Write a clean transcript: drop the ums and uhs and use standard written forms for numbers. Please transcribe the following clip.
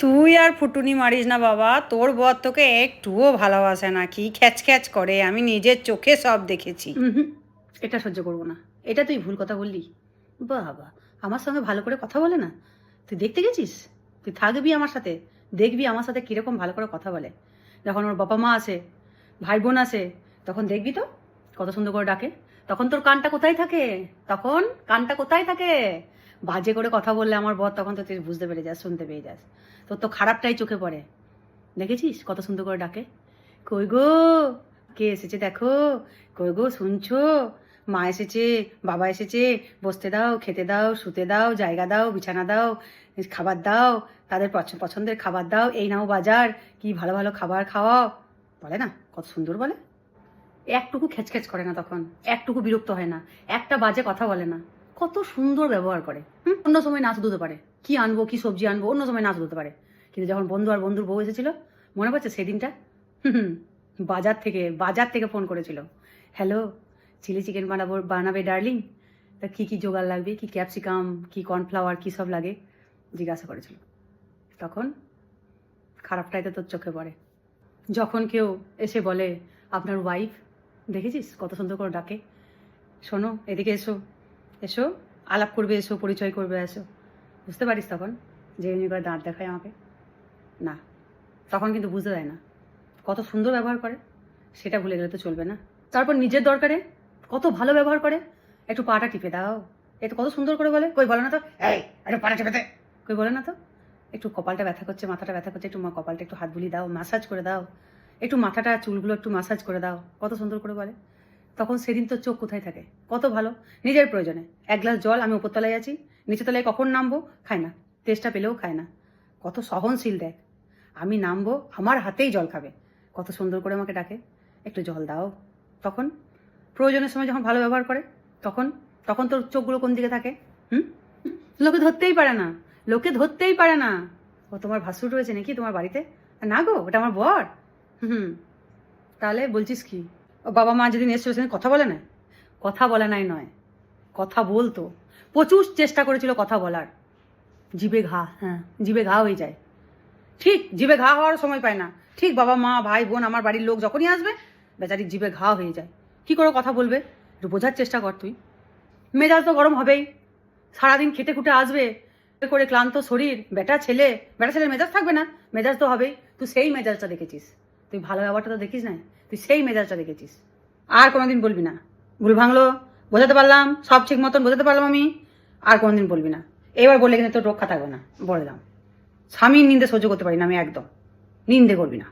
তুই আর ফুটুনি মারিস না বাবা, তোর বর তোকে একটুও ভালোবাসে না, কি খ্যাচ খ্যাচ করে, আমি নিজের চোখে সব দেখেছি। এটা সহ্য করবো না, এটা তুই ভুল কথা বললি। বাবা, আমার সঙ্গে ভালো করে কথা বলে না? তুই দেখতে গেছিস? তুই থাকবি আমার সাথে, দেখবি আমার সাথে কীরকম ভালো করে কথা বলে। যখন ওর বাবা মা আসে, ভাই বোন আসে, তখন দেখবি তো কত সুন্দর করে ডাকে। তখন তোর কানটা কোথায় থাকে? তখন কানটা কোথায় থাকে? বাজে করে কথা বললে আমার বর, তখন তো তুই বুঝতে পেরে যাস, শুনতে পেয়ে যাস। তোর তো খারাপটাই চোখে পড়ে। দেখেছিস কত সুন্দর করে ডাকে? কই গো, কে এসেছে দেখো, কই গো শুনছো, মা এসেছে, বাবা এসেছে, বসতে দাও, খেতে দাও, শুতে দাও, জায়গা দাও, বিছানা দাও, খাবার দাও, তাদের পছন্দের খাবার দাও, এই নাও বাজার, কি ভালো ভালো খাবার খাওয়াও, বলে না? কত সুন্দর বলে। একটুকু খেচখেচ করে না, তখন একটুকু বিরক্ত হয় না, একটা বাজে কথা বলে না, কত সুন্দর ব্যবহার করে। অন্য সময় নাচ ধুতে পারে, কি আনবো কি সবজি আনবো, অন্য সময় নাচ ধুতে পারে, কিন্তু যখন বন্ধু আর বন্ধুর বউ এসেছিল, মনে পড়ছে সেদিনটা? বাজার থেকে ফোন করেছিল, হ্যালো, চিলি চিকেন বানাবে ডার্লিং, তা কী কী জোগাড় লাগবে, কি ক্যাপসিকাম, কি কর্নফ্লাওয়ার, কী সব লাগে জিজ্ঞাসা করেছিল। তখন খারাপটাই তো তোর চোখে পড়ে। যখন কেউ এসে বলে আপনার ওয়াইফ, দেখেছিস কত সুন্দর করে ডাকে, শোনো এদিকে এসো, এসো আলাপ করবে, এসো পরিচয় করবে, এসো, বুঝতে পারিস তখন যে এমনি করে দাঁত দেখায় আমাকে? না, তখন কিন্তু বুঝতে দেয় না কত সুন্দর ব্যবহার করে, সেটা ভুলে গেলে তো চলবে না। তারপর নিজের দরকারে কত ভালো ব্যবহার করে, একটু পাটা টিপে দাও, একটু কত সুন্দর করে বলে, কই বলে না তো, এই একটু পাটা টিপে দে, কই বলে না তো, একটু কপালটা ব্যথা করছে, মাথাটা ব্যথা করছে, একটু কপালটা একটু হাত বুলিয়ে দাও, মাসাজ করে দাও, একটু মাথাটা চুলগুলো একটু মাসাজ করে দাও, কত সুন্দর করে বলে। তখন সেদিন তো চোখ কোথায় থাকে? কত ভালো, নিজের প্রয়োজনে এক গ্লাস জল, আমি উপরতলায় আছি, নিচে তলায় কখন নামবো খায় না, তেষ্টা পেলেও খায় না, কত সহনশীল দেখ। আমি নামবো, আমার হাতেই জল খাবে, কত সুন্দর করে আমাকে ডাকে, একটু জল দাও। তখন প্রয়োজনের সময় যখন ভালো ব্যবহার করে, তখন তখন তোর চোখগুলো কোন দিকে থাকে? লোকে ধরতেই পারে না, লোকে ধরতেই পারে না। ও তোমার ভাসুর রয়েছে নাকি তোমার বাড়িতে? না গো, ওটা আমার বর। তাহলে বলছিস কি? ও বাবা মা যেদিন এসেছিল সেদিন কথা বলে না? কথা বলে নাই নয়, কথা বলতো, প্রচুর চেষ্টা করেছিল কথা বলার, জিভে ঘা, হ্যাঁ জিভে ঘা হয়ে যায়। ঠিক জিভে ঘা হওয়ার সময় পায় না, ঠিক বাবা মা ভাই বোন আমার বাড়ির লোক যখনই আসবে, বেচারির জিভে ঘা হয়ে যায়, কি করে কথা বলবে? একটু বোঝার চেষ্টা কর তুই। মেজাজ তো গরম হবেই, সারাদিন খেটে খুটে আসবে করে ক্লান্ত শরীর, বেটা ছেলের মেজাজ থাকবে না? মেজাজ তো হবেই। তুই সেই মেজাজটা দেখেছিস, তুই ভালো ব্যাপারটা তো দেখিস না, তুই সেই মেজাজটা দেখেছিস। আর কোনোদিন বলবি না, ভুল ভাঙলো, বোঝাতে পারলাম, সব ঠিক মতন বোঝাতে পারলাম আমি, আর কোনোদিন বলবি না। এবার বললে কিন্তু তোর রক্ষা থাকবে না, বলে দাম। স্বামীর নিন্দে সহ্য করতে পারি না আমি একদম, নিন্দে করবি না।